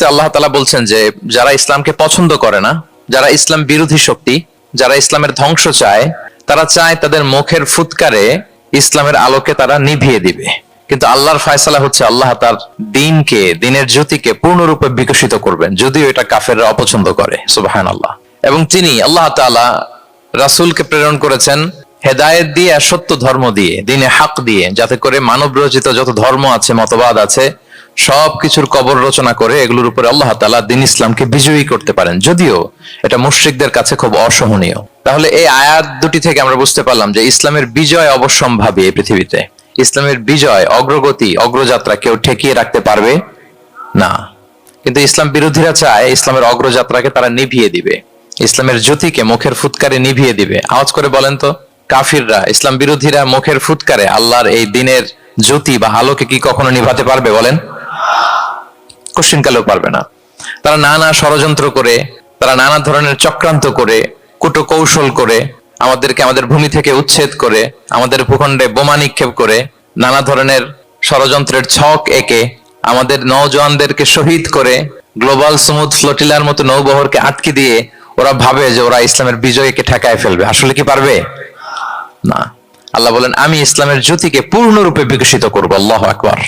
আয়াতটিতে আল্লাহ তাআলা বলছেন যে যারা ইসলামকে পছন্দ করে না, যারা ইসলাম বিরোধী শক্তি, যারা ইসলামের ধ্বংস চায়, তারা চায় তাদের মুখের ফুৎকারে ইসলামের আলোকে তারা নিভিয়ে দিবে। কিন্তু আল্লাহর ফয়সালা হচ্ছে আল্লাহ তার দ্বীনকে, দ্বীনের জ্যোতিকে পূর্ণরূপে বিকশিত করবেন, যদিও এটা কাফেররা অপছন্দ করে। সুবহানাল্লাহ। এবং তিনি আল্লাহ তাআলা রাসূলকে প্রেরণ করেছেন হেদায়েত দিয়ে আর সত্য ধর্ম দিয়ে, দ্বীনে হক দিয়ে, যাতে করে মানব রচিত যত ধর্ম আছে, মতবাদ আছে, সবকিছুর কবর রচনা করে এগুলোর উপরে আল্লাহ তাআলা দ্বীন ইসলামকে বিজয়ী করতে পারেন, যদিও এটা মুশরিকদের কাছে খুব অসহনীয়। তাহলে এই আয়াত দুটি থেকে আমরা বুঝতে পারলাম যে ইসলামের বিজয় অবশ্যম্ভাবী। এই পৃথিবীতে ইসলামের বিজয়, অগ্রগতি, অগ্রযাত্রা কেউ ঠেকিয়ে রাখতে পারবে না। কিন্তু ইসলাম বিরোধীরা চায় ইসলামের অগ্রযাত্রাকে তারা নিভিয়ে দিবে, ইসলামের জ্যোতিকে মুখের ফুৎকারে নিভিয়ে দিবে। আওয়াজ করে বলেন তো, কাফিররা, ইসলাম বিরোধীরা মুখের ফুৎকারে আল্লাহর এই দ্বীনের জ্যোতি বা আলোকে কি কখনো নিভাতে পারবে? বলেন, কোশ্চিনকালেও পারবে না। তারা নানা ষড়যন্ত্র করে, তারা নানা ধরনের চক্রান্ত করে, কুটো কৌশল করে, আমাদেরকে আমাদের ভূমি থেকে উচ্ছেদ করে, আমাদের ভূখণ্ডে বোমা নিক্ষেপ করে, নানা ধরনের ষড়যন্ত্রের ছক এঁকে আমাদের নওজওয়ানদেরকে শহীদ করে, গ্লোবাল সমুদ্র ফ্লোটিলার মতো নৌবহরকে আটকে দিয়ে ওরা ভাবে যে ওরা ইসলামের বিজয়কে ঠেকায় ফেলবে। আসলে কি পারবে? না। আল্লাহ বলেন, আমি ইসলামের জ্যোতিকে পূর্ণরূপে বিকশিত করবো। আল্লাহু আকবার।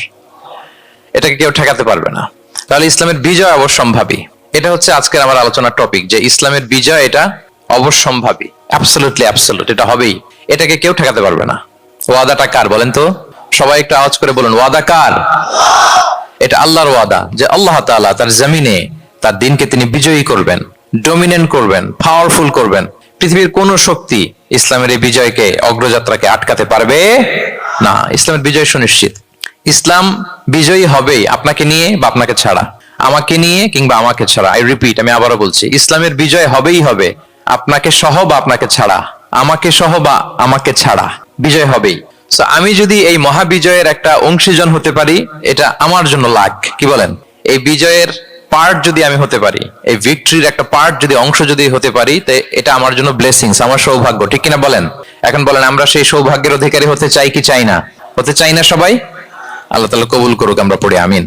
এটাকে কেউ ঠেকাতে পারবে না। তাহলে ইসলামের বিজয় অবশ্যম্ভাবী। এটা হচ্ছে আজকের আমার আলোচনার টপিক, যে ইসলামের বিজয় এটা অবশ্যম্ভাবী, অ্যাবসলিউটলি অ্যাবসলিউট, এটা হবেই, এটাকে কেউ ঠেকাতে পারবে না। ওয়াদাটা কার বলেন তো? সবাই একটু আওয়াজ করে বলুন, ওয়াদা কার? এটা আল্লাহর ওয়াদা, যে আল্লাহ তাআলা তার জমিনে তার দ্বীনকে তিনি বিজয়ী করবেন, ডমিনেন্ট করবেন, পাওয়ারফুল করবেন। পৃথিবীর কোন শক্তি ইসলামের এই বিজয়কে, অগ্রযাত্রাকে আটকাতে পারবে না। ইসলামের বিজয় সুনিশ্চিত। ইসলাম বিজয়ী হবেই, আপনাকে নিয়ে বা আপনাকে ছাড়া, আমাকে নিয়ে কিংবা আমাকে ছাড়া। আই রিপিট, আমি আবারও বলছি, ইসলামের বিজয় হবেই হবে, আপনাকে সহ বা আপনাকে ছাড়া, আমাকে সহ বা আমাকে ছাড়া, বিজয় হবেই। সো আমি যদি এই মহাবিজয়ের একটা অংশীজন হতে পারি, এটা আমার জন্য লাখ। কি বলেন? এই বিজয়ের পার্ট যদি আমি হতে পারি, এই ভিক্টরির একটা পার্ট যদি, অংশ যদি হতে পারি, তো এটা আমার জন্য ব্লেসিংস, আমার সৌভাগ্য। ঠিক কিনা বলেন? এখন বলেন, আমরা সেই সৌভাগ্যের অধিকারী হতে চাই কি চাই না? হতে চাই না সবাই? আল্লাহ তাআলা কবুল করুক, আমরা পড়ে আমিন।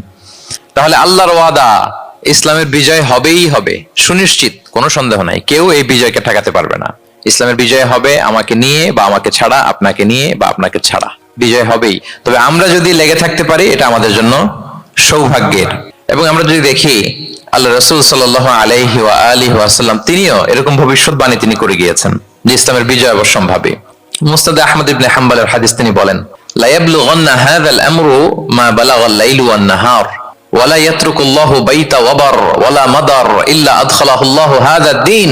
তাহলে আল্লাহর ওয়াদা, ইসলামের বিজয় হবেই হবে, সুনিশ্চিত, কোনো সন্দেহ নাই। কেউ এই বিজয়কে ঠেকাতে পারবে না। ইসলামের বিজয় হবে আমাকে নিয়ে বা আমাকে ছাড়া, আপনাকে নিয়ে বা আপনাকে ছাড়া, বিজয় হবেই। তবে আমরা যদি লেগে থাকতে পারি, এটা আমাদের জন্য সৌভাগ্যের। এবং আমরা যদি দেখি, আল্লাহ রাসূল সাল্লাল্লাহু আলাইহি ওয়া আলিহি ওয়াসাল্লাম তিনিও এরকম ভবিষ্যৎবাণী তিনি করে গিয়েছেন যে ইসলামের বিজয় অবশ্যম্ভাবী। মুসনাদে আহমদ ইবনে হাম্বলের হাদিস তিনি বলেন, লা ইয়াবলুগান্না হাযাল আমরু মা বালাগাল লাইলু ওয়ান নাহার ওয়া লা ইয়াতরুকুল্লাহু বাইতা ওয়াবার ওয়া লা মাদার ইল্লা আদখালাহুল্লাহু হাযাদ দ্বীন।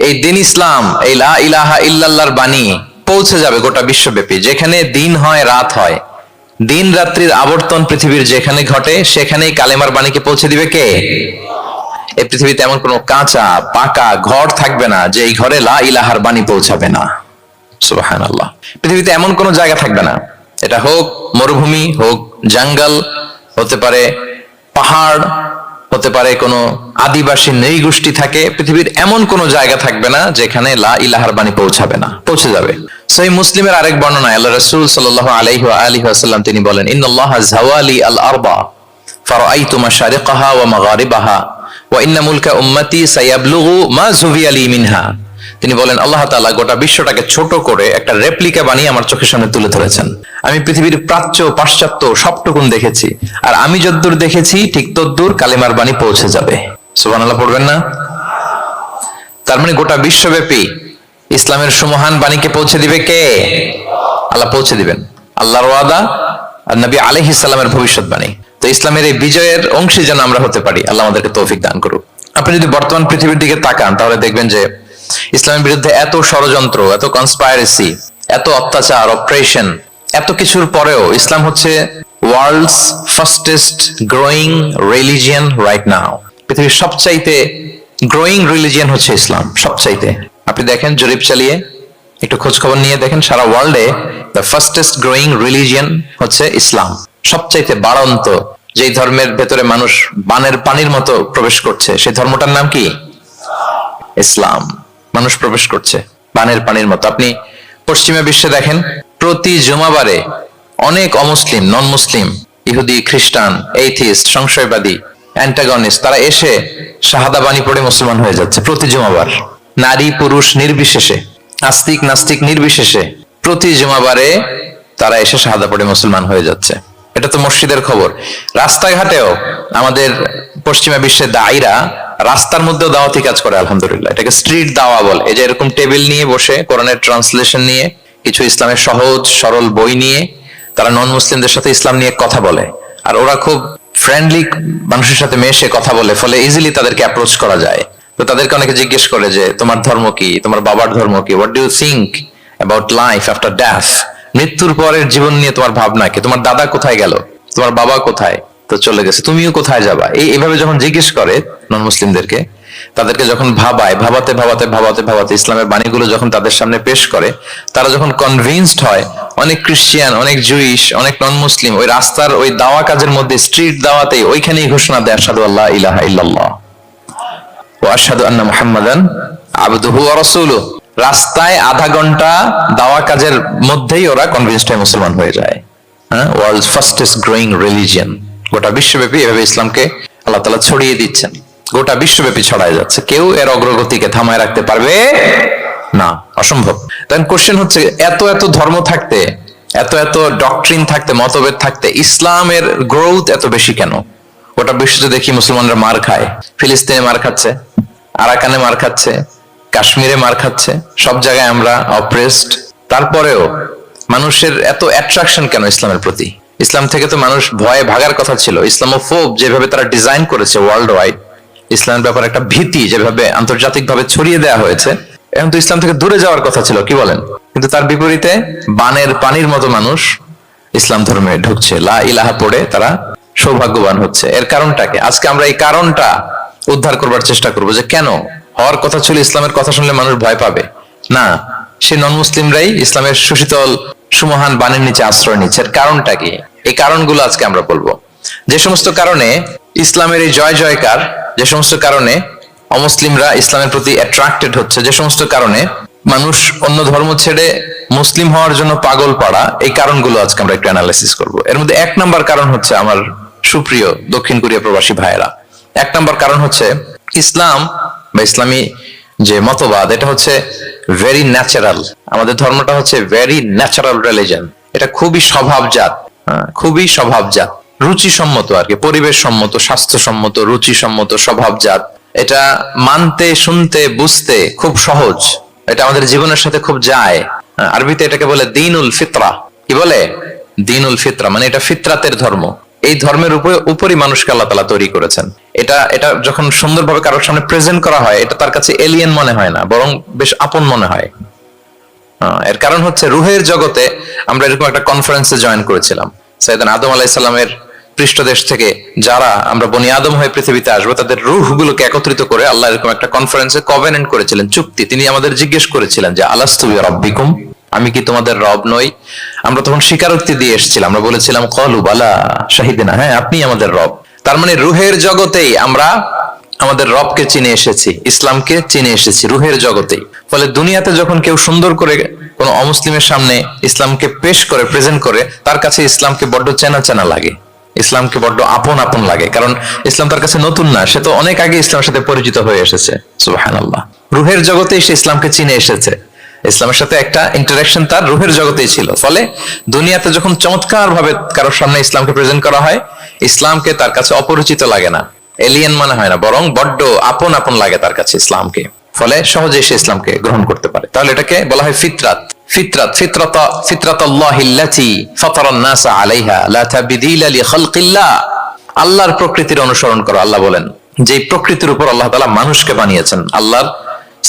এই দ্বীন ইসলাম, এই লা ইলাহা ইল্লাল্লাহর বাণী পৌঁছে যাবে গোটা বিশ্বব্যাপী। যেখানে দিন হয়, রাত হয়, দিন রাত্রির আবর্তন পৃথিবীর যেখানে ঘটে, সেখানেই কালেমার বাণীকে পৌঁছে দিবে কে? এই পৃথিবীতে এমন কোনো কাঁচা পাকা ঘর থাকবে না যে এই ঘরে লা ইলাহার বাণী পৌঁছাবে না। সুবহানাল্লাহ। পৃথিবীতে এমন কোনো জায়গা থাকবে না, এটা হোক মরুভূমি, হোক জঙ্গল, হতে পারে পাহাড়, হতে পারে কোনো আদিবাসী নৃগোষ্ঠী থাকে, পৃথিবীর এমন কোনো জায়গা থাকবে না যেখানে লা ইলাহার বাণী পৌঁছাবে না, পৌঁছে যাবে। সহিহ মুসলিমের আরেক বর্ণনায় আল্লাহ রাসূল সাল্লাল্লাহু আলাইহি ওয়া আলিহি ওয়াসাল্লাম তিনি বলেন, ইন্নাল্লাহা যাওয়ালি আল আরবা ফারাআইতু মাশারিকাহা ওয়া মাগারিবাহা ওয়া ইন্না মুলকা উম্মতি সায়াবলুগু মা যুবিয়া লি মিনহা। তিনি বলেন, আল্লাহ তাআলা গোটা বিশ্বটাকে ছোট করে একটা রেপ্লিকা বানিয়ে আমার চোখের সামনে তুলে ধরেছেন। আমি পৃথিবীর প্রাচ্য পাশ্চাত্য সবটুকুন দেখেছি, আর আমি যদ্দূর দেখেছি ঠিক তদ্দূর কালিমার বাণী পৌঁছে যাবে। সুবহানাল্লাহ পড়বেন না? তার মানে গোটা বিশ্বব্যাপী ইসলামের সুমহান বাণীকে পৌঁছে দিবে কে? আল্লাহ পৌঁছে দিবেন। আল্লাহর ওয়াদা আর নবী আলাইহিস সালামের ভবিষ্যৎবাণী। তো ইসলামের এই বিজয়ের অংশী যেন আমরা হতে পারি, আল্লাহ আমাদেরকে তৌফিক দান করুক। আপনি যদি বর্তমান পৃথিবীর দিকে তাকান, তাহলে দেখবেন যে ইসলামের বিরুদ্ধে এত ষড়যন্ত্র, এত কনস্পাইরেসি, এত অত্যাচার, অপারেশন, এত কিছুর পরেও ইসলাম হচ্ছে world's fastest growing religion right now. পৃথিবীর সবচাইতে গ্রোয়িং রিলিজিয়ন হচ্ছে ইসলাম, সবচাইতে। আপনি দেখেন, জরিপ চালিয়ে একটু খোঁজ খবর নিয়ে দেখেন, সারা ওয়ার্ল্ডে দ্য ফাস্টেস্ট গ্রোয়িং রিলিজিয়ন হচ্ছে ইসলাম। সবচাইতে বাড়ন্ত, যেই ধর্মের ভেতরে মানুষ বানের পানির মতো প্রবেশ করছে, সেই ধর্মটার নাম কি? ইসলাম। মানুষ প্রবেশ করছে বানের পানির মতো। আপনি পশ্চিমা বিশ্বে দেখেন, প্রতি জুমাবারে অনেক অমুসলিম, নন মুসলিম, ইহুদি, খ্রিস্টান, এইথিস্ট, সংশয়বাদী, অ্যান্টাগনিস্ট, তারা এসে শাহাদা বাণী পড়ে মুসলমান হয়ে যাচ্ছে প্রতি জুমাবার। নারী পুরুষ নির্বিশেষে, আস্তিক নাস্তিক নির্বিশেষে প্রতি জুমাবারে তারা এসে শাহাদা পড়ে মুসলমান হয়ে যাচ্ছে। এটা তো মসজিদের খবর। রাস্তাঘাটেও আমাদের পশ্চিমা বিশ্বের দায়ীরা রাস্তার মধ্যেও দাওয়াতি কাজ করে, আলহামদুলিল্লাহ। এটাকে স্ট্রিট দাওয়া বলে। এই যে এরকম টেবিল নিয়ে বসে কোরআনের ট্রান্সলেশন নিয়ে, কিছু ইসলামের সহজ সরল বই নিয়ে তারা নন মুসলিমদের সাথে ইসলাম নিয়ে কথা বলে। আর ওরা খুব ফ্রেন্ডলি মানুষের সাথে মেশে কথা বলে, ফলে ইজিলি তাদেরকে অ্যাপ্রোচ করা যায়। তো তাদেরকে অনেকে জিজ্ঞেস করে যে তোমার ধর্ম কি, তোমার বাবার ধর্ম কি, what do you think about life after death, মৃত্যুর পরের জীবন নিয়ে তোমার ভাবনা কি, তোমার দাদা কোথায় গেল, তোমার বাবা কোথায়, তো চলে গেছে, তুমিও কোথায় যাবা। এইভাবে যখন জিজ্ঞেস করে নন মুসলিমদেরকে, তাদেরকে যখন ভাবাতে ভাবাতে ভাবাতে ভাবাতে ইসলামের বাণীগুলো যখন তাদের সামনে পেশ করে, তারা যখন কনভিন্সড হয়, অনেক খ্রিস্টিয়ান, অনেক জুইশ, অনেক নন মুসলিম ওই রাস্তার ওই দাওয়া কাজের মধ্যে, স্ট্রিট দাওয়াতেই ওইখানেই ঘোষণা দেয় আশহাদু আল্লা ইলাহা ইল্লাল্লাহ ওয়া আশহাদু আন্না মুহাম্মাদান আবদুহু ওয়া রাসূলুহু। রাস্তায় আধা ঘন্টা দাওয়া কাজের মধ্যেই ওরা কনভিন্সড হয়ে মুসলমান হয়ে যায়। World's fastest growing religion. গোটা বিশ্বব্যাপী এভাবে ইসলামকে আল্লাহ তাআলা ছড়িয়ে দিচ্ছেন, গোটা বিশ্বব্যাপী ছড়ায় যাচ্ছে। কেউ এর অগ্রগতিকে থামায় রাখতে পারবে না, অসম্ভব। তখন কোশ্চেন হচ্ছে, এত এত ধর্ম থাকতে, এত এত ডক্ট্রিন থাকতে, মতভেদ থাকতে ইসলামের গ্রোথ এত বেশি কেন? গোটা বিশ্বতে দেখি মুসলমানরা মার খায়, ফিলিস্তিনে মার খাচ্ছে, আরাকানে মার খাচ্ছে, কাশ্মীরে মার খাচ্ছে, সব জায়গায় আমরা অপ্রেসড। তারপরেও মানুষের এত অ্যাট্রাকশন কেন ইসলামের প্রতি? ইসলাম থেকে তো মানুষ ভয়ে ভাগার কথা ছিল। ইসলামোফোব যেভাবে তারা ডিজাইন করেছে ওয়ার্ল্ড ওয়াইড, ইসলামের ব্যাপারে একটা ভীতি যেভাবে আন্তর্জাতিকভাবে ছড়িয়ে দেওয়া হয়েছে, এখন তো ইসলাম থেকে দূরে যাওয়ার কথা ছিল, কি বলেন? কিন্তু তার বিপরীতে বানের পানির মতো মানুষ ইসলাম ধর্মে ঢুকছে, লা ইলাহা পড়ে তারা সৌভাগ্যবান হচ্ছে। এর কারণটাকে আজকে আমরা এই কারণটা উদ্ধার করবার চেষ্টা করবো, যে কেন হওয়ার কথা ছিল ইসলামের কথা শুনলে মানুষ ভয় পাবে না, সে নন মুসলিমরাই ইসলামের সুশীতল সুমহান বাণীর নিচে আশ্রয় নিচ্ছে। এর কারণটা কি? এই কারণগুলো আজকে আমরা বলবো। যে সমস্ত কারণে ইসলামের এই জয় জয়কার, যে সমস্ত কারণে অমুসলিমরা ইসলামের প্রতি অ্যাট্রাক্টেড হচ্ছে, যে সমস্ত কারণে মানুষ অন্য ধর্ম ছেড়ে মুসলিম হওয়ার জন্য পাগল পাড়া, এই কারণগুলো আজকে আমরা একটু অ্যানালাইসিস করবো। এর মধ্যে এক নাম্বার কারণ হচ্ছে, আমার সুপ্রিয় দক্ষিণ কোরিয়া প্রবাসী ভাইয়েরা, এক নাম্বার কারণ হচ্ছে ইসলাম বা ইসলামী যে মতবাদ, এটা হচ্ছে ভেরি ন্যাচারাল। আমাদের ধর্মটা হচ্ছে ভেরি ন্যাচারাল রিলিজন। এটা খুবই স্বভাবজাত, খুবই স্বভাবজাত, রুচিসম্মত আর কি, পরিবেশ সম্মত, স্বাস্থ্যসম্মত, রুচিসম্মত, স্বভাবজাত। এটা মানতে, শুনতে, বুঝতে খুব সহজ। এটা আমাদের জীবনের সাথে খুব যায়। আরবিতে এটাকে বলে দীনুল ফিতরা। কি বলে? দীনুল ফিতরা, মানে এটা ফিতরাতের ধর্ম। এই ধর্মের উপরই মানুষকে আল্লাহ তাআলা তৈরি করেছেন। এটা যখন সুন্দরভাবে কারোর সামনে প্রেজেন্ট করা হয়, এটা তার কাছে এলিয়েন মনে হয় না, বরং বেশ আপন মনে হয়। এর কারণ হচ্ছে রুহের জগতে আমরা এরকম একটা কনফারেন্সে জয়েন করেছিলাম। সাইয়েদনা আদম আলাইহিস সালামের পৃষ্ঠদেশ থেকে যারা আমরা বনি আদম হয়ে পৃথিবীতে আসবো, তাদের রূহগুলোকে একত্রিত করে আল্লাহ এরকম একটা কনফারেন্সে কভেনেন্ট করেছিলেন, চুক্তি। তিনি আমাদের জিজ্ঞেস করেছিলেন যে আলাস্তু বিরাব্বিকুম, আমি কি তোমাদের রব নই? আমরা তখন স্বীকারোক্তি দিয়ে এসেছিলাম, আমরা বলেছিলাম ক্বালু বালা শাহিদিনা, হ্যাঁ আপনি আমাদের রব। তার মানে রুহের জগতেই আমরা আমাদের রবকে চিনে এসেছি, ইসলামকে চিনে এসেছি রুহের জগতেই। ফলে দুনিয়াতে যখন কেউ সুন্দর করে কোনো অমুসলিমের সামনে ইসলামকে পেশ করে, প্রেজেন্ট করে, তার কাছে ইসলামকে বড্ড চেনা চেনা লাগে, ইসলামকে বড্ড আপন আপন লাগে। কারণ ইসলাম তার কাছে নতুন না, সে তো অনেক আগে ইসলামের সাথে পরিচিত হয়ে এসেছে। সুবহানাল্লাহ। রুহের জগতেই সে ইসলামকে চিনে এসেছে, ইসলামের সাথে একটা ইন্টারাকশন তার রুহের জগতেই ছিল। ফলে দুনিয়াতে যখন চমৎকার ভাবে কারোর সামনে ইসলামকে প্রেজেন্ট করা হয়, ইসলামকে তার কাছে অপরিচিত লাগে না, এলিয়েন মনে হয় না, বরং বড্ড আপন আপন লাগে তার কাছে ইসলামকে। ফলে সহজেই সে ইসলামকে গ্রহণ করতে পারে। তাহলে এটাকে বলা হয় ফিতরাত। ফিতরাতাল্লাহিল্লাতী ফাতারান নাসা আলাইহা লা তাবদীলা লিখালকিল্লাহ। আল্লাহর প্রকৃতির অনুসরণ করো। আল্লাহ বলেন যে প্রকৃতির উপর আল্লাহ তাআলা মানুষকে বানিয়েছেন, আল্লাহর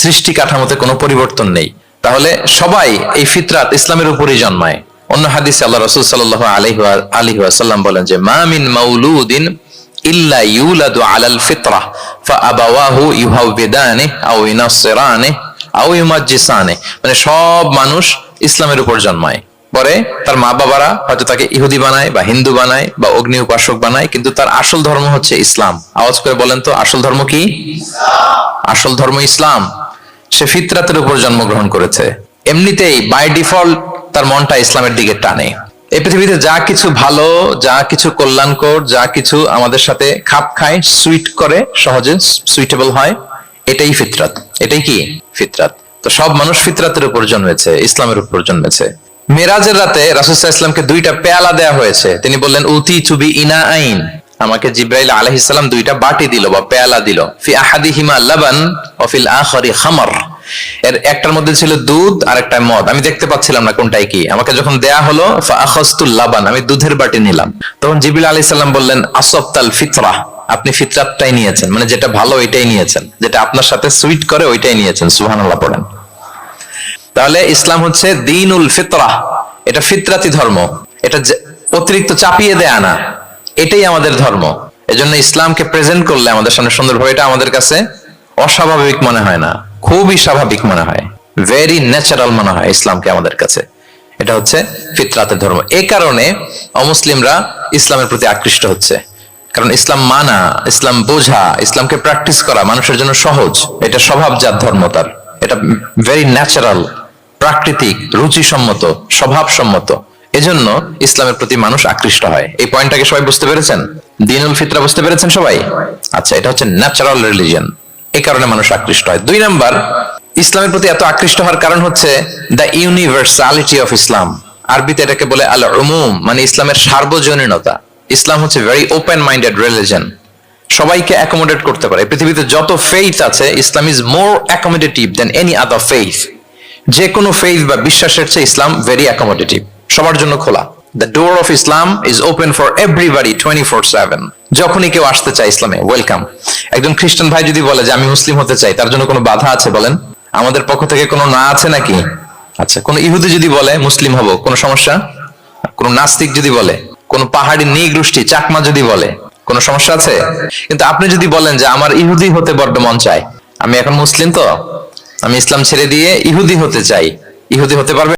সৃষ্টি কাঠামোতে কোনো পরিবর্তন নেই। তাহলে সবাই এই ফিতরাত ইসলামের উপরই জন্মায়। অন্য হাদিসে আল্লাহ রাসূল সাল্লাল্লাহু আলাইহি ওয়াসাল্লাম বলেন যে মা মিন মাউলুদিন ইল্লা ইউলাদু আলাল ফিতরাহ ফাআবাওয়াহু ইউহাউবিদানিহি আও ইউনাসসিরানিহি আও ইউমাজ্জিসানিহি। মানে সব মানুষ ইসলামের উপর জন্মায়, পরে তার মা বাবারা হয়তো তাকে ইহুদি বানায় বা হিন্দু বানায় বা অগ্নি উপাসক বানায়, কিন্তু তার আসল ধর্ম হচ্ছে ইসলাম। আওয়াজ করে বলেন তো, আসল ধর্ম কি? আসল ধর্ম ইসলাম। সে ফিতরাতের উপর জন্মগ্রহণ করেছে, এমনিতেই বাই ডিফল্ট তার মনটা ইসলামের দিকে টানে। এই পৃথিবীতে যা কিছু ভালো, যা কিছু কল্যাণকর, যা কিছু আমাদের সাথে খাপ খায়, সুইট করে, সহজে সুইটেবল হয়, এটাই ফিতরাত। এটাই কি? ফিতরাত। তো সব মানুষ ফিতরাতের উপর জন্মেছে, ইসলামের উপর জন্মেছে। মেরাজের রাতে রাসূল সাল্লাল্লাহু আলাইহি ওয়াসাল্লামকে দুইটা পেয়ালা দেয়া হয়েছে। তিনি বললেন, উতি চুবি ইনা আইন, আমাকে জিব্রাইল আলাইহিস সালাম দুইটা বাটি দিল বা পেয়ালা দিল। ফি আহাদিহিমা লাবান ওয়া ফিল আখারি খামর, এর একটার মধ্যে ছিল দুধ আর একটা মদ। আমি দেখতে পাচ্ছিলাম না কোনটাই কি। আমাকে যখন দেয়া হলো ফা আখাযতুল লাবান, আমি দুধের বাটি নিলাম। তখন জিবরিল আলাইহিস সালাম বললেন, আসবতাল ফিতরা, আপনি ফিতরাতটাই নিয়েছেন, মানে যেটা ভালো ওইটাই নিয়েছেন, যেটা আপনার সাথে সুইট করে ওইটাই নিয়েছেন। সুবহানাল্লাহ পড়েন। তাহলে ইসলাম হচ্ছে দ্বীনুল ফিতরা, এটা ফিতরাতি ধর্ম, এটা অতিরিক্ত চাপিয়ে দেয়া না, এটাই আমাদের ধর্ম। এজন্য ইসলামকে প্রেজেন্ট করলে আমাদের সামনে সুন্দরভাবে, এটা আমাদের কাছে অস্বাভাবিক মনে হয় না, খুবই স্বাভাবিক মনে হয়, ভেরি ন্যাচারাল মনে হয় ইসলামকে আমাদের কাছে। এটা হচ্ছে ফিতরাতের ধর্ম। এই কারণে অমুসলিমরা ইসলামের প্রতি আকৃষ্ট হচ্ছে, কারণ ইসলাম মানা, ইসলাম বোঝা, ইসলামকে প্র্যাকটিস করা মানুষের জন্য সহজ। এটা স্বভাবজাত ধর্ম, তার এটা ভেরি ন্যাচারাল, প্রাকৃতিক, রুচিসম্মত, স্বভাবসম্মত। এজন্য ইসলামের প্রতি মানুষ আকৃষ্ট হয়। এই পয়েন্টটাকে সবাই বুঝতে পেরেছেন? দ্বীনুল ফিতরা বুঝতে পেরেছেন সবাই? আচ্ছা, এটা হচ্ছে ন্যাচারাল রিলিজিয়ন, এই কারণে মানুষ আকৃষ্ট হয়। 2 নাম্বার, ইসলামের প্রতি এত আকৃষ্ট হওয়ার কারণ হচ্ছে দ্য ইউনিভার্সালিটি অফ ইসলাম। আরবিতে এটাকে বলে আল উমুম, মানে ইসলামের সার্বজনীনতা। ইসলাম হচ্ছে ভেরি ওপেন মাইন্ডেড রিলিজিয়ন, সবাইকে অ্যাকোমোডেট করতে পারে। পৃথিবীতে যত ফেইথ আছে, ইসলাম is more accommodative than any other faith. যে কোনো ফেইথ বা বিশ্বাসের চেয়ে ইসলাম ভেরি অ্যাকোমোডেটিভ, সবার জন্য খোলা। The door of Islam is open for everybody 24/7। যখনই কেউ আসতে চায় ইসলামে, ওয়েলকাম। একজন খ্রিস্টান ভাই যদি বলে যে আমি মুসলিম হতে চাই, তার জন্য কোনো বাধা আছে বলেন? আমাদের পক্ষ থেকে কোনো না আছে নাকি? আচ্ছা, কোন ইহুদি যদি বলে মুসলিম হব, কোনো সমস্যা? কোন নাস্তিক যদি বলে, কোন পাহাড়ি নৃগোষ্ঠী চাকমা যদি বলে, কোনো সমস্যা আছে? কিন্তু আপনি যদি বলেন যে আমার ইহুদি হতে বড্ড মন চায়, আমি এখন মুসলিম তো, আমি ইসলাম ছেড়ে দিয়ে ইহুদি হতে চাই, ইহুদি হতে পারবে?